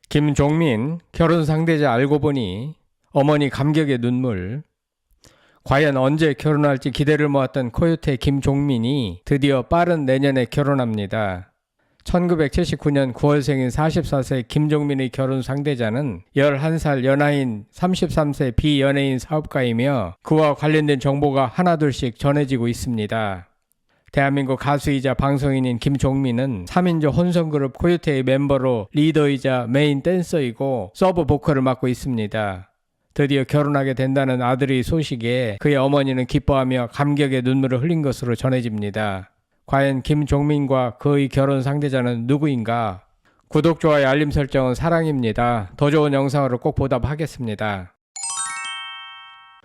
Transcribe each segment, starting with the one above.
김종민 결혼 상대자 알고 보니 어머니 감격의 눈물. 과연 언제 결혼할지 기대를 모았던 코요태 김종민이 드디어 빠른 내년에 결혼합니다. 1979년 9월생인 44세 김종민의 결혼 상대자는 11살 연하인 33세 비연예인 사업가이며 그와 관련된 정보가 하나둘씩 전해지고 있습니다. 대한민국 가수이자 방송인인 김종민은 3인조 혼성그룹 코요태의 멤버로 리더이자 메인 댄서이고 서브 보컬을 맡고 있습니다. 드디어 결혼하게 된다는 아들의 소식에 그의 어머니는 기뻐하며 감격의 눈물을 흘린 것으로 전해집니다. 과연 김종민과 그의 결혼 상대자는 누구인가? 구독, 좋아요, 알림 설정은 사랑입니다. 더 좋은 영상으로 꼭 보답하겠습니다.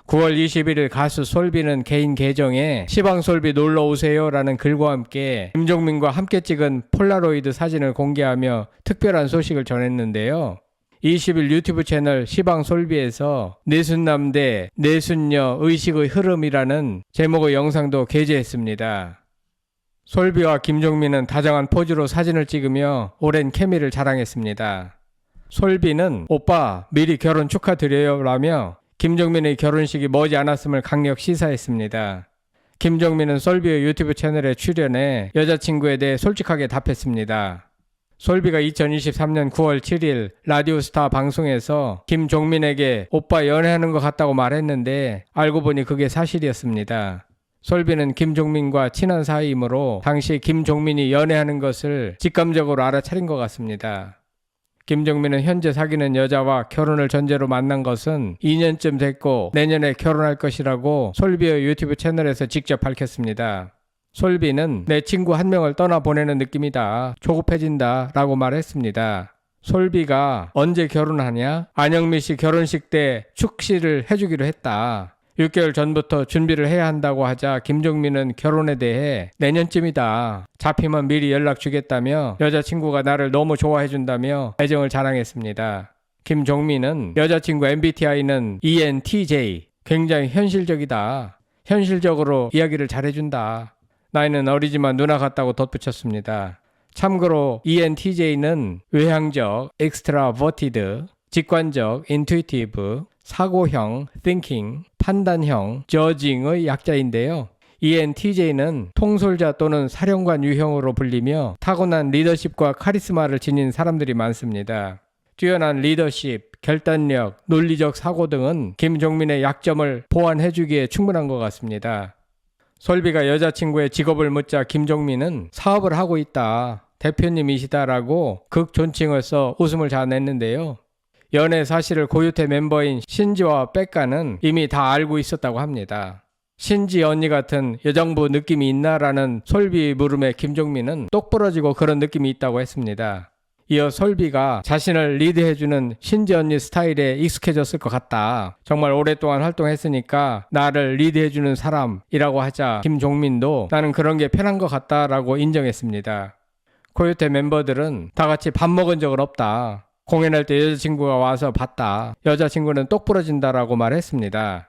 9월 21일 가수 솔비는 개인 계정에 시방솔비 놀러오세요 라는 글과 함께 김종민과 함께 찍은 폴라로이드 사진을 공개하며 특별한 소식을 전했는데요. 20일 유튜브 채널 시방솔비에서 내순남 대 내순녀 의식의 흐름이라는 제목의 영상도 게재했습니다. 솔비와 김종민은 다정한 포즈로 사진을 찍으며 오랜 케미를 자랑했습니다. 솔비는 오빠 미리 결혼 축하드려요 라며 김종민의 결혼식이 머지 않았음을 강력 시사했습니다. 김종민은 솔비의 유튜브 채널에 출연해 여자친구에 대해 솔직하게 답했습니다. 솔비가 2023년 9월 7일 라디오스타 방송에서 김종민에게 오빠 연애하는 것 같다고 말했는데 알고 보니 그게 사실이었습니다. 솔비는 김종민과 친한 사이이므로 당시 김종민이 연애하는 것을 직감적으로 알아차린 것 같습니다. 김종민은 현재 사귀는 여자와 결혼을 전제로 만난 것은 2년쯤 됐고 내년에 결혼할 것이라고 솔비의 유튜브 채널에서 직접 밝혔습니다. 솔비는 내 친구 한 명을 떠나보내는 느낌이다. 조급해진다 라고 말했습니다. 솔비가 언제 결혼하냐? 안영미 씨 결혼식 때 축시를 해주기로 했다. 6개월 전부터 준비를 해야 한다고 하자 김종민은 결혼에 대해 내년쯤이다. 잡히면 미리 연락 주겠다며 여자친구가 나를 너무 좋아해준다며 애정을 자랑했습니다. 김종민은 여자친구 MBTI는 ENTJ, 굉장히 현실적이다. 현실적으로 이야기를 잘해준다. 나이는 어리지만 누나 같다고 덧붙였습니다. 참고로 ENTJ는 외향적, extraverted, 직관적, intuitive, 사고형, thinking, 판단형, judging의 약자인데요. ENTJ는 통솔자 또는 사령관 유형으로 불리며 타고난 리더십과 카리스마를 지닌 사람들이 많습니다. 뛰어난 리더십, 결단력, 논리적 사고 등은 김종민의 약점을 보완해주기에 충분한 것 같습니다. 솔비가 여자친구의 직업을 묻자 김종민은 사업을 하고 있다. 대표님이시다라고 극존칭을 써 웃음을 자아냈는데요. 연애 사실을 고요태 멤버인 신지와 백가는 이미 다 알고 있었다고 합니다. 신지 언니 같은 여장부 느낌이 있나라는 솔비 물음에 김종민은 똑부러지고 그런 느낌이 있다고 했습니다. 이어 솔비가 자신을 리드해주는 신지 언니 스타일에 익숙해졌을 것 같다. 정말 오랫동안 활동했으니까 나를 리드해주는 사람이라고 하자 김종민도 나는 그런 게 편한 것 같다라고 인정했습니다. 코요태 멤버들은 다 같이 밥 먹은 적은 없다. 공연할 때 여자친구가 와서 봤다. 여자친구는 똑부러진다라고 말했습니다.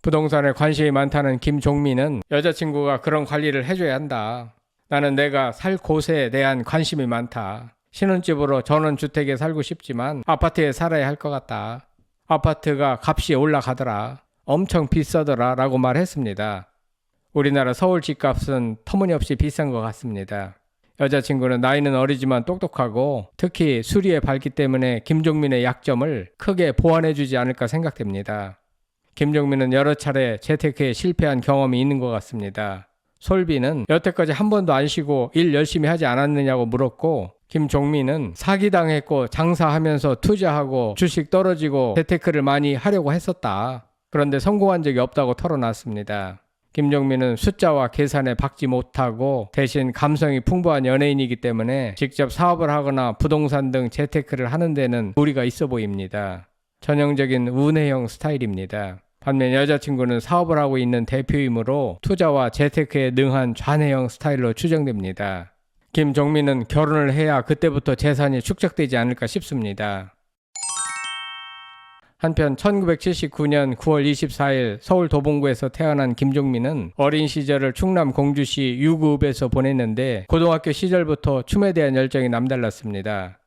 부동산에 관심이 많다는 김종민은 여자친구가 그런 관리를 해줘야 한다. 나는 내가 살 곳에 대한 관심이 많다. 신혼집으로 전원주택에 살고 싶지만 아파트에 살아야 할 것 같다. 아파트가 값이 올라가더라. 엄청 비싸더라 라고 말했습니다. 우리나라 서울 집값은 터무니없이 비싼 것 같습니다. 여자친구는 나이는 어리지만 똑똑하고 특히 수리에 밝기 때문에 김종민의 약점을 크게 보완해주지 않을까 생각됩니다. 김종민은 여러 차례 재테크에 실패한 경험이 있는 것 같습니다. 솔비는 여태까지 한 번도 안 쉬고 일 열심히 하지 않았느냐고 물었고 김종민은 사기당했고 장사하면서 투자하고 주식 떨어지고 재테크를 많이 하려고 했었다. 그런데 성공한 적이 없다고 털어놨습니다. 김종민은 숫자와 계산에 박지 못하고 대신 감성이 풍부한 연예인이기 때문에 직접 사업을 하거나 부동산 등 재테크를 하는 데는 무리가 있어 보입니다. 전형적인 운해형 스타일입니다. 반면 여자친구는 사업을 하고 있는 대표이므로 투자와 재테크에 능한 좌뇌형 스타일로 추정됩니다. 김종민은 결혼을 해야 그때부터 재산이 축적되지 않을까 싶습니다. 한편 1979년 9월 24일 서울 도봉구에서 태어난 김종민은 어린 시절을 충남 공주시 유구읍에서 보냈는데 고등학교 시절부터 춤에 대한 열정이 남달랐습니다.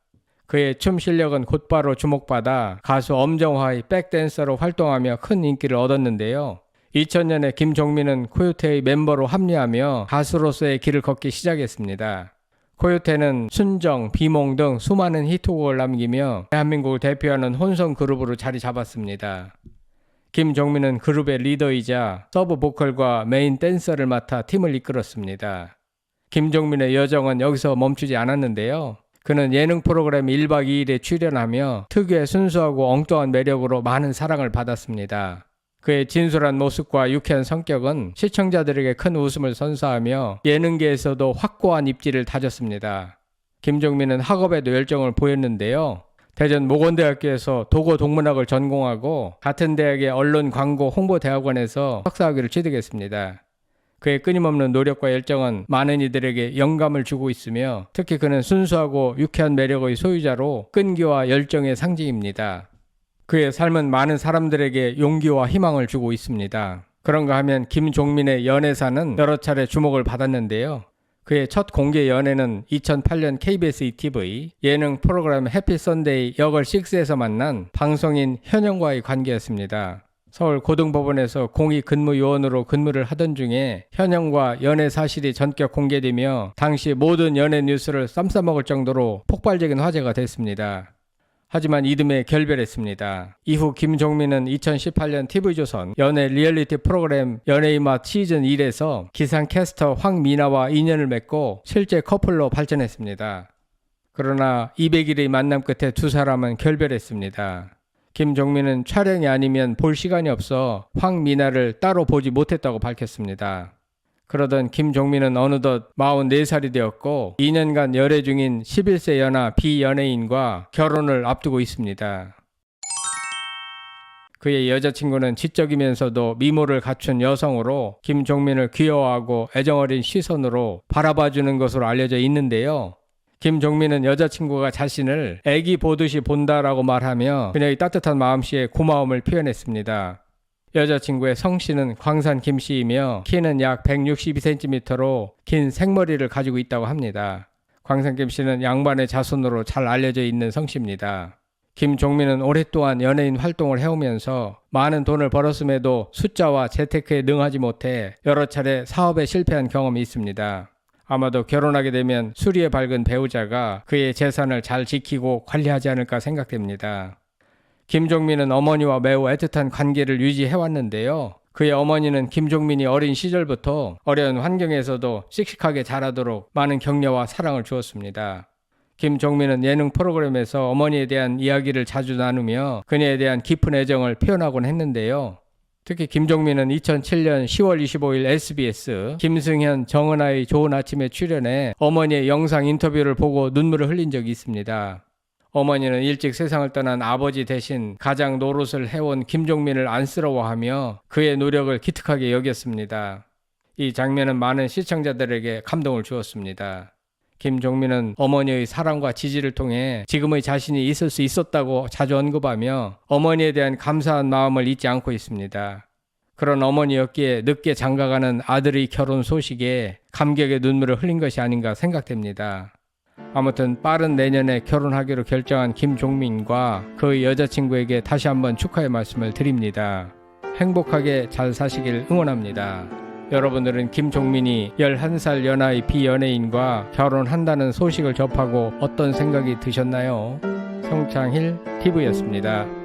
그의 춤 실력은 곧바로 주목받아 가수 엄정화의 백댄서로 활동하며 큰 인기를 얻었는데요. 2000년에 김종민은 코요테의 멤버로 합류하며 가수로서의 길을 걷기 시작했습니다. 코요테는 순정, 비몽 등 수많은 히트곡을 남기며 대한민국을 대표하는 혼성 그룹으로 자리 잡았습니다. 김종민은 그룹의 리더이자 서브 보컬과 메인 댄서를 맡아 팀을 이끌었습니다. 김종민의 여정은 여기서 멈추지 않았는데요. 그는 예능 프로그램 1박 2일에 출연하며 특유의 순수하고 엉뚱한 매력으로 많은 사랑을 받았습니다. 그의 진솔한 모습과 유쾌한 성격은 시청자들에게 큰 웃음을 선사하며 예능계에서도 확고한 입지를 다졌습니다. 김종민은 학업에도 열정을 보였는데요. 대전 모건대학교에서 도고 동문학을 전공하고 같은 대학의 언론 광고 홍보대학원에서 석사학위를 취득했습니다. 그의 끊임없는 노력과 열정은 많은 이들에게 영감을 주고 있으며 특히 그는 순수하고 유쾌한 매력의 소유자로 끈기와 열정의 상징입니다. 그의 삶은 많은 사람들에게 용기와 희망을 주고 있습니다. 그런가 하면 김종민의 연애사는 여러 차례 주목을 받았는데요. 그의 첫 공개 연애는 2008년 KBS ETV 예능 프로그램 해피 선데이 여걸 6에서 만난 방송인 현영과의 관계였습니다. 서울 고등법원에서 공익 근무 요원으로 근무를 하던 중에 현영과 연애 사실이 전격 공개되며 당시 모든 연애 뉴스를 쌈싸먹을 정도로 폭발적인 화제가 됐습니다. 하지만 이듬해 결별했습니다. 이후 김종민은 2018년 TV조선 연애 리얼리티 프로그램 연예의 맛 시즌 1에서 기상캐스터 황미나와 인연을 맺고 실제 커플로 발전했습니다. 그러나 200일의 만남 끝에 두 사람은 결별했습니다. 김종민은 촬영이 아니면 볼 시간이 없어 황미나를 따로 보지 못했다고 밝혔습니다. 그러던 김종민은 어느덧 44살이 되었고 2년간 열애 중인 11세 연하 비연예인과 결혼을 앞두고 있습니다. 그의 여자친구는 지적이면서도 미모를 갖춘 여성으로 김종민을 귀여워하고 애정어린 시선으로 바라봐주는 것으로 알려져 있는데요. 김종민은 여자친구가 자신을 애기 보듯이 본다라고 말하며 그녀의 따뜻한 마음씨에 고마움을 표현했습니다. 여자친구의 성씨는 광산 김씨이며 키는 약 162cm로 긴 생머리를 가지고 있다고 합니다. 광산 김씨는 양반의 자손으로 잘 알려져 있는 성씨입니다. 김종민은 오랫동안 연예인 활동을 해오면서 많은 돈을 벌었음에도 숫자와 재테크에 능하지 못해 여러 차례 사업에 실패한 경험이 있습니다. 아마도 결혼하게 되면 수리에 밝은 배우자가 그의 재산을 잘 지키고 관리하지 않을까 생각됩니다. 김종민은 어머니와 매우 애틋한 관계를 유지해왔는데요. 그의 어머니는 김종민이 어린 시절부터 어려운 환경에서도 씩씩하게 자라도록 많은 격려와 사랑을 주었습니다. 김종민은 예능 프로그램에서 어머니에 대한 이야기를 자주 나누며 그녀에 대한 깊은 애정을 표현하곤 했는데요. 특히 김종민은 2007년 10월 25일 SBS 김승현, 정은아의 좋은 아침에 출연해 어머니의 영상 인터뷰를 보고 눈물을 흘린 적이 있습니다. 어머니는 일찍 세상을 떠난 아버지 대신 가장 노릇을 해온 김종민을 안쓰러워하며 그의 노력을 기특하게 여겼습니다. 이 장면은 많은 시청자들에게 감동을 주었습니다. 김종민은 어머니의 사랑과 지지를 통해 지금의 자신이 있을 수 있었다고 자주 언급하며 어머니에 대한 감사한 마음을 잊지 않고 있습니다. 그런 어머니였기에 늦게 장가가는 아들의 결혼 소식에 감격의 눈물을 흘린 것이 아닌가 생각됩니다. 아무튼 빠른 내년에 결혼하기로 결정한 김종민과 그의 여자친구에게 다시 한번 축하의 말씀을 드립니다. 행복하게 잘 사시길 응원합니다. 여러분들은 김종민이 11살 연하의 비연예인과 결혼한다는 소식을 접하고 어떤 생각이 드셨나요? 성창힐 TV였습니다.